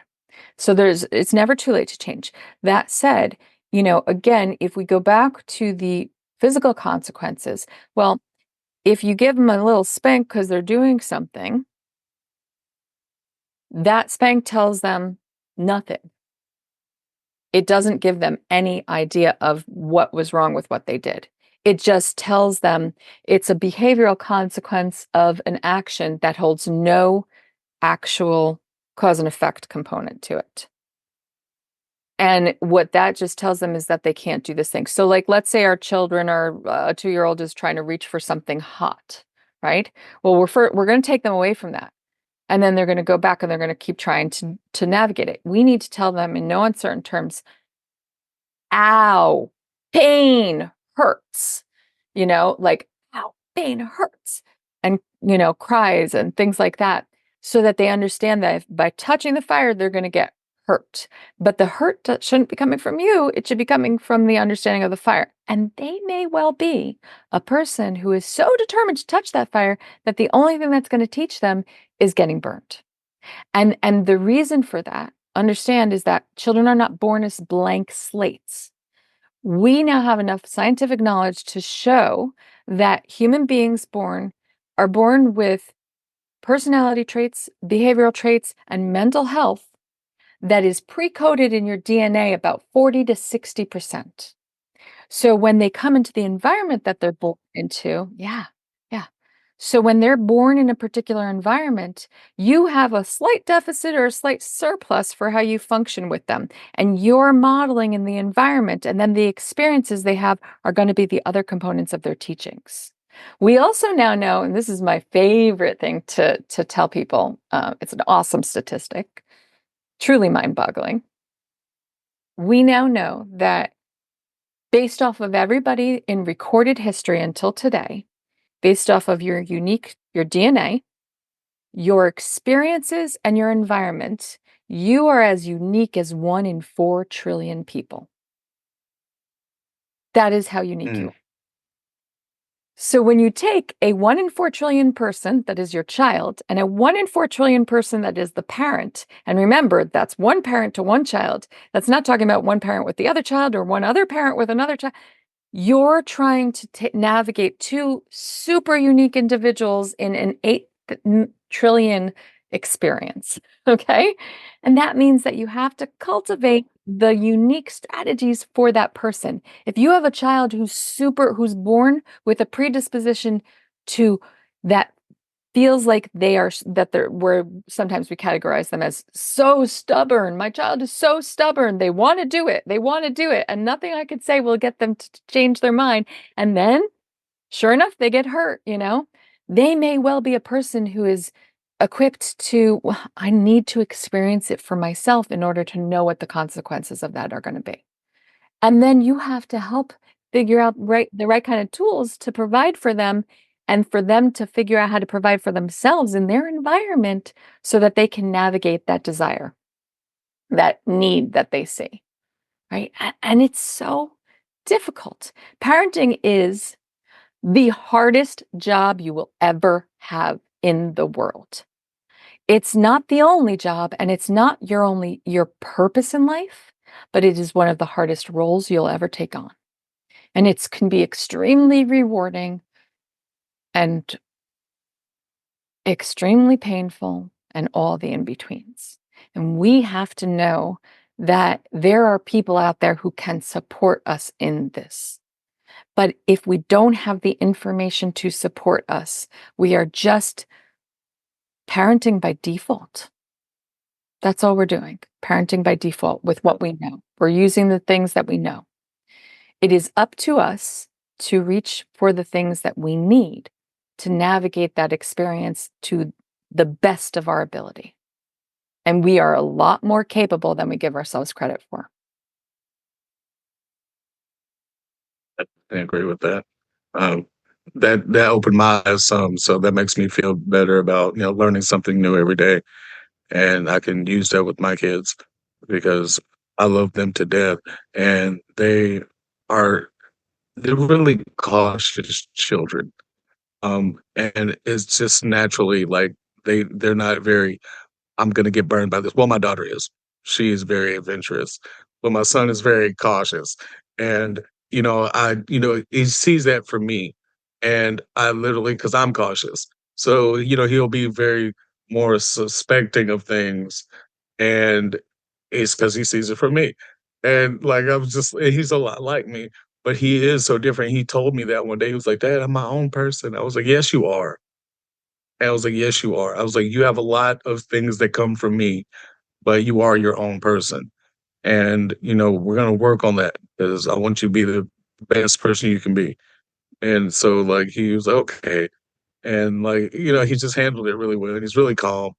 So it's never too late to change. That said, again, if we go back to the physical consequences, well, if you give them a little spank because they're doing something, that spank tells them nothing. It doesn't give them any idea of what was wrong with what they did. It just tells them it's a behavioral consequence of an action that holds no actual cause and effect component to it. And what that just tells them is that they can't do this thing. So like, let's say our children are, a 2-year-old is trying to reach for something hot, right? Well, we're going to take them away from that. And then they're going to go back and they're going to keep trying to navigate it. We need to tell them in no uncertain terms, ow, pain hurts, like, ow, pain hurts, and, cries and things like that, so that they understand that if by touching the fire, they're going to get hurt. But the hurt shouldn't be coming from you. It should be coming from the understanding of the fire. And they may well be a person who is so determined to touch that fire that the only thing that's going to teach them is getting burnt. And the reason for that, understand, is that children are not born as blank slates. We now have enough scientific knowledge to show that human beings are born with personality traits, behavioral traits, and mental health that is pre-coded in your DNA about 40 to 60%. So when they come into the environment that they're born into, yeah. So when they're born in a particular environment, you have a slight deficit or a slight surplus for how you function with them. And you're modeling in the environment, and then the experiences they have are going to be the other components of their teachings. We also now know, and this is my favorite thing to tell people, it's an awesome statistic, truly mind-boggling. We now know that based off of everybody in recorded history until today, based off of your DNA, your experiences, and your environment, you are as unique as 1 in 4 trillion people. That is how unique you are. So when you take a 1 in 4 trillion person that is your child and a 1 in 4 trillion person that is the parent, and remember, that's one parent to one child. That's not talking about one parent with the other child or one other parent with another child. You're trying to navigate 2 super unique individuals in an 8 trillion experience, okay? And that means that you have to cultivate the unique strategies for that person. If you have a child who's born with a predisposition to that, feels like where sometimes we categorize them as so stubborn. My child is so stubborn. They want to do it. And nothing I could say will get them to change their mind. And then, sure enough, they get hurt, They may well be a person who is equipped to, well, I need to experience it for myself in order to know what the consequences of that are going to be. And then you have to help figure out the right kind of tools to provide for them, and for them to figure out how to provide for themselves in their environment so that they can navigate that desire, that need that they see, right? And it's so difficult. Parenting is the hardest job you will ever have in the world. It's not the only job, and it's not your purpose in life, but it is one of the hardest roles you'll ever take on. And it can be extremely rewarding and extremely painful and all the in-betweens. And we have to know that there are people out there who can support us in this. But if we don't have the information to support us, we are just parenting by default. That's all we're doing, parenting by default with what we know. We're using the things that we know. It is up to us to reach for the things that we need to navigate that experience to the best of our ability. And we are a lot more capable than we give ourselves credit for. I agree with that. Um, that opened my eyes some, so that makes me feel better about learning something new every day, and I can use that with my kids because I love them to death, and are they're really cautious children. And it's just naturally like they're not very I'm gonna get burned by this. Well, my daughter is. She is very adventurous, but my son is very cautious. And, he sees that from me. And I literally, because I'm cautious. So, he'll be very more suspecting of things. And it's because he sees it from me. And like, he's a lot like me, but he is so different. He told me that one day. He was like, Dad, I'm my own person. I was like, yes, you are. And I was like, "Yes, you are." I was like, "You have a lot of things that come from me, but you are your own person. And, we're gonna work on that because I want you to be the best person you can be." And so, like, he was like, "Okay." And, like, he just handled it really well, and he's really calm.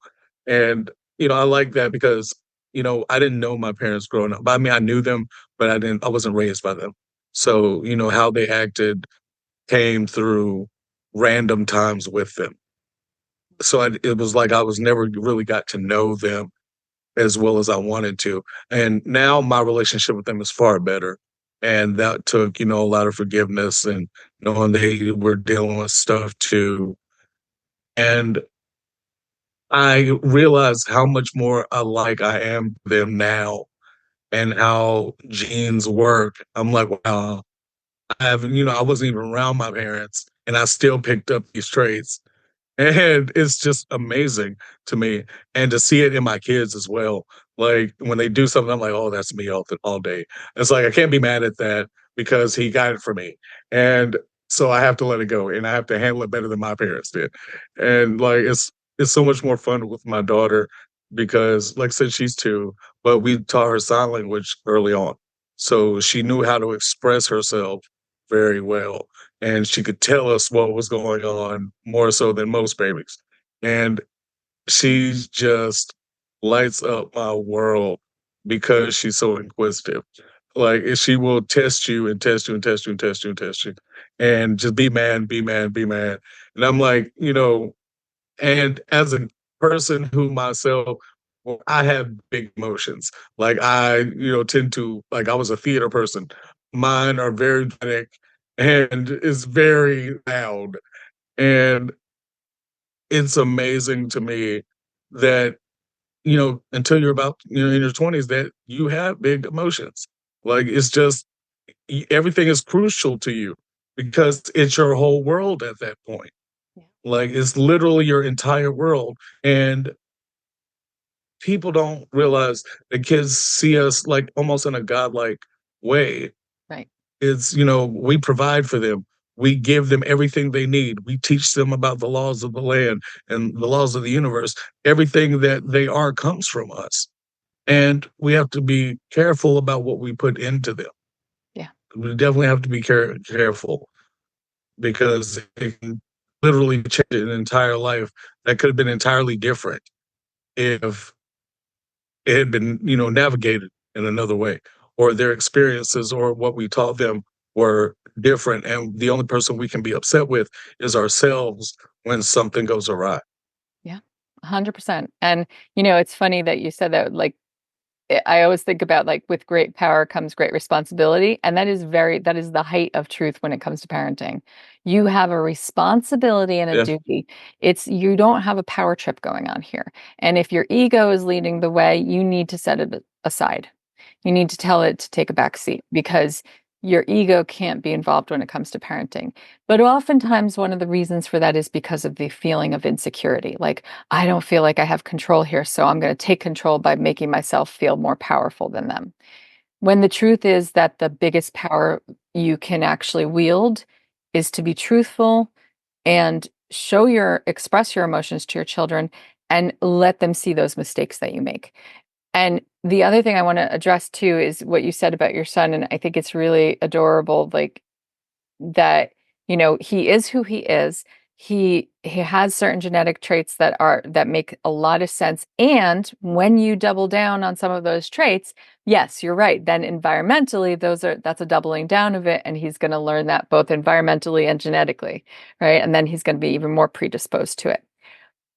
And, I like that because, I didn't know my parents growing up. I mean, I knew them, but I wasn't raised by them. So, how they acted came through random times with them. So it was like I was never really got to know them as well as I wanted to. And now my relationship with them is far better. And that took, a lot of forgiveness and knowing they were dealing with stuff too. And I realized how much more alike I am to them now and how genes work. I'm like, wow, I wasn't even around my parents and I still picked up these traits. And it's just amazing to me, and to see it in my kids as well. Like, when they do something, I'm like, "Oh, that's me all day." It's like, I can't be mad at that because he got it from me, and so I have to let it go, and I have to handle it better than my parents did. And, like, it's so much more fun with my daughter because, like I said, she's 2, but we taught her sign language early on. So she knew how to express herself very well, and she could tell us what was going on more so than most babies. And she just lights up my world because she's so inquisitive. Like, she will test you and test you and test you and test you and test you, and just be man, be man, be man. And I'm like, and as a person who myself, well, I have big emotions. Like, tend to like I was a theater person. Mine are very dramatic and is very loud. And it's amazing to me that, until you're about, in your 20s that you have big emotions. Like, it's just everything is crucial to you because it's your whole world at that point. Yeah. Like, it's literally your entire world. And people don't realize that kids see us like almost in a godlike way. Right. It's, we provide for them. We give them everything they need. We teach them about the laws of the land and the laws of the universe. Everything that they are comes from us. And we have to be careful about what we put into them. Yeah. We definitely have to be careful because it can literally change an entire life that could have been entirely different if it had been, navigated in another way, or their experiences or what we taught them were different. And the only person we can be upset with is ourselves when something goes awry. Yeah. 100%. And, it's funny that you said that, like, I always think about like with great power comes great responsibility. And that is the height of truth when it comes to parenting. You have a responsibility and a Yeah. duty. You don't have a power trip going on here. And if your ego is leading the way, you need to set it aside. You need to tell it to take a back seat because your ego can't be involved when it comes to parenting. But oftentimes, one of the reasons for that is because of the feeling of insecurity. Like, I don't feel like I have control here, so I'm going to take control by making myself feel more powerful than them. When the truth is that the biggest power you can actually wield is to be truthful and express your emotions to your children and let them see those mistakes that you make. And the other thing I want to address too is what you said about your son. And I think it's really adorable, like that, he is who he is. He has certain genetic traits that make a lot of sense. And when you double down on some of those traits, yes, you're right. Then environmentally, that's a doubling down of it. And he's going to learn that both environmentally and genetically, right? And then he's going to be even more predisposed to it.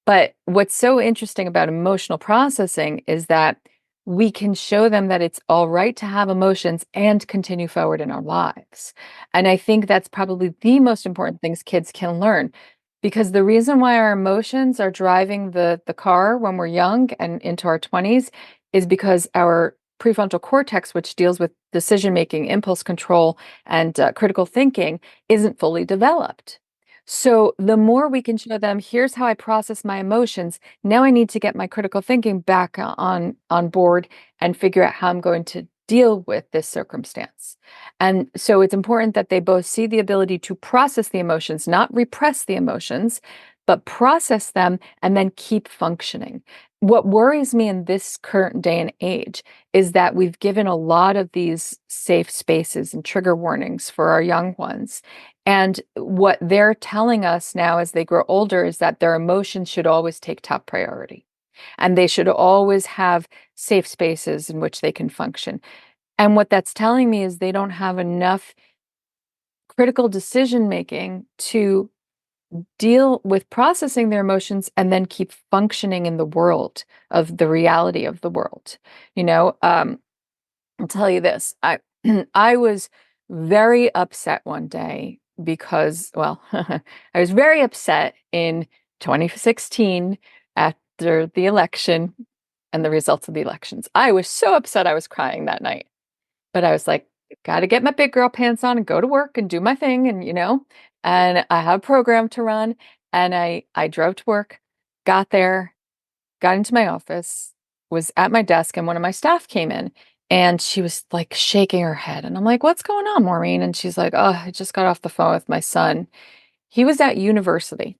But what's so interesting about emotional processing is that we can show them that it's all right to have emotions and continue forward in our lives. And I think that's probably the most important things kids can learn because the reason why our emotions are driving the car when we're young and into our 20s is because our prefrontal cortex, which deals with decision making, impulse control, and critical thinking, isn't fully developed. So the more we can show them, here's how I process my emotions. Now I need to get my critical thinking back on board and figure out how I'm going to deal with this circumstance. And so it's important that they both see the ability to process the emotions, not repress the emotions, but process them and then keep functioning. What worries me in this current day and age is that we've given a lot of these safe spaces and trigger warnings for our young ones. And what they're telling us now as they grow older is that their emotions should always take top priority. And they should always have safe spaces in which they can function. And what that's telling me is they don't have enough critical decision making to deal with processing their emotions and then keep functioning in the world of the reality of the world. I'll tell you this. I was very upset one day because, well, I was very upset in 2016 after the election and the results of the elections. I was so upset I was crying that night. But I was like, got to get my big girl pants on and go to work and do my thing. And I have a program to run. And I drove to work, got there, got into my office, was at my desk, and one of my staff came in and she was like shaking her head. And I'm like, what's going on, Maureen? And she's like, oh, I just got off the phone with my son. He was at university.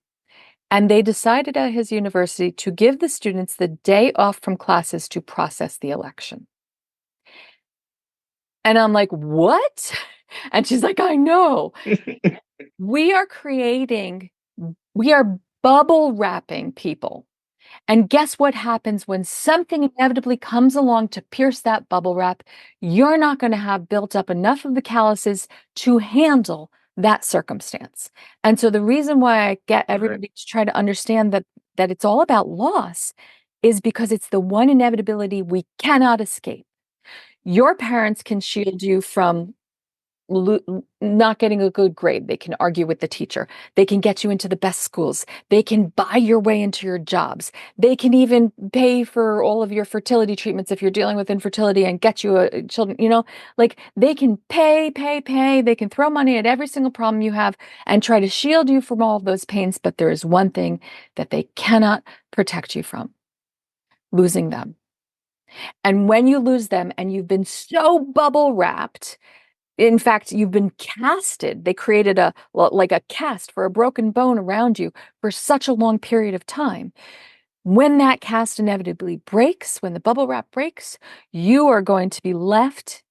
And they decided at his university to give the students the day off from classes to process the election. And I'm like, what? And she's like, I know. We are we are bubble wrapping people. And guess what happens when something inevitably comes along to pierce that bubble wrap? You're not going to have built up enough of the calluses to handle that circumstance. And so the reason why I get everybody to try to understand that it's all about loss is because it's the one inevitability we cannot escape. Your parents can shield you from not getting a good grade. They can argue with the teacher. They can get you into the best schools. They can buy your way into your jobs. They can even pay for all of your fertility treatments if you're dealing with infertility and get you children, like they can pay. They can throw money at every single problem you have and try to shield you from all of those pains. But there is one thing that they cannot protect you from: losing them. And when you lose them and you've been so bubble wrapped, in fact, you've been casted. They created like a cast for a broken bone around you for such a long period of time. When that cast inevitably breaks, when the bubble wrap breaks, you are going to be left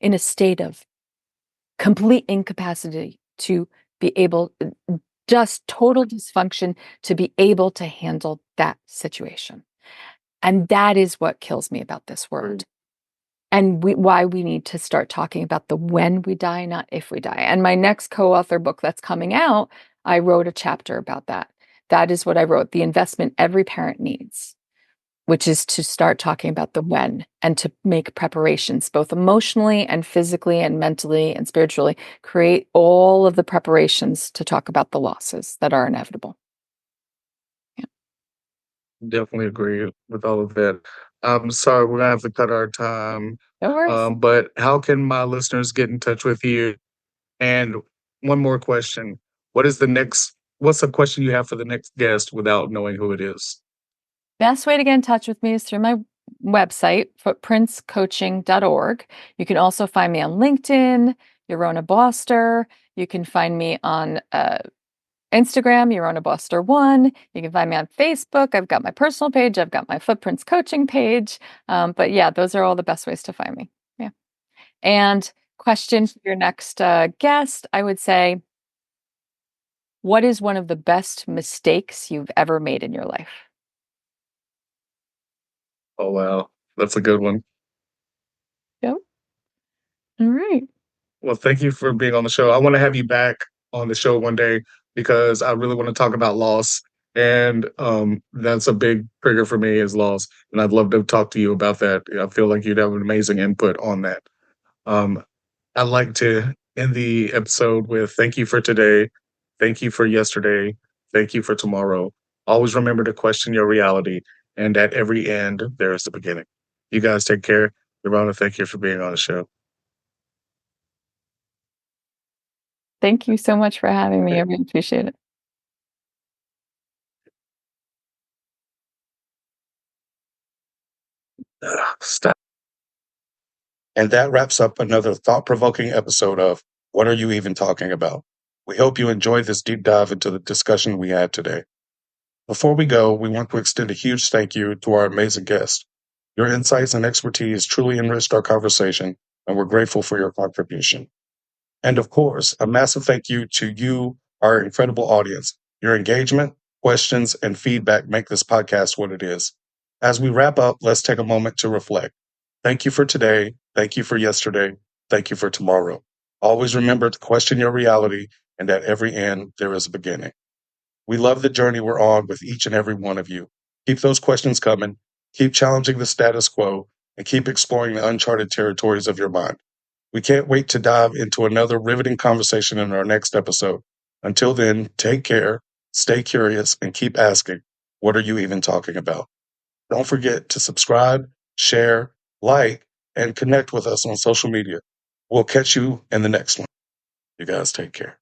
in a state of complete incapacity to be able, just total dysfunction to be able to handle that situation. And that is what kills me about this word. And why we need to start talking about the when we die, not if we die. And my next co-author book that's coming out, I wrote a chapter about that. That is what I wrote: the investment every parent needs. which is to start talking about the when and to make preparations, both emotionally and physically and mentally and spiritually, create all of the preparations to talk about the losses that are inevitable. Definitely agree with all of that. I'm sorry, we're gonna have to cut our time. No worries. But how can my listeners get in touch with you? And one more question. What's the question you have for the next guest without knowing who it is? Best way to get in touch with me is through my website, footprintscoaching.org. You can also find me on LinkedIn, Yarona Boster. You can find me on Instagram, Yarona Buster 1. You can find me on Facebook. I've got my personal page. I've got my Footprints coaching page. But yeah, those are all the best ways to find me. Yeah. And question for your next guest, I would say, what is one of the best mistakes you've ever made in your life? Oh wow, that's a good one. Yep. All right. Well, thank you for being on the show. I want to have you back on the show one day because I really want to talk about loss. And that's a big trigger for me is loss. And I'd love to talk to you about that. I feel like you'd have an amazing input on that. Um, I'd like to end the episode with thank you for today. Thank you for yesterday. Thank you for tomorrow. Always remember to question your reality. And at every end, there is the beginning. You guys take care. Yorona, thank you for being on the show. Thank you so much for having me. I really appreciate it. Stop. And that wraps up another thought provoking episode of What Are You Even Talking About? We hope you enjoyed this deep dive into the discussion we had today. Before we go, we want to extend a huge thank you to our amazing guest. Your insights and expertise truly enriched our conversation, and we're grateful for your contribution. And of course, a massive thank you to you, our incredible audience. Your engagement, questions, and feedback make this podcast what it is. As we wrap up, let's take a moment to reflect. Thank you for today. Thank you for yesterday. Thank you for tomorrow. Always remember to question your reality, and at every end, there is a beginning. We love the journey we're on with each and every one of you. Keep those questions coming, keep challenging the status quo, and keep exploring the uncharted territories of your mind. We can't wait to dive into another riveting conversation in our next episode. Until then, take care, stay curious, and keep asking, what are you even talking about? Don't forget to subscribe, share, like, and connect with us on social media. We'll catch you in the next one. You guys take care.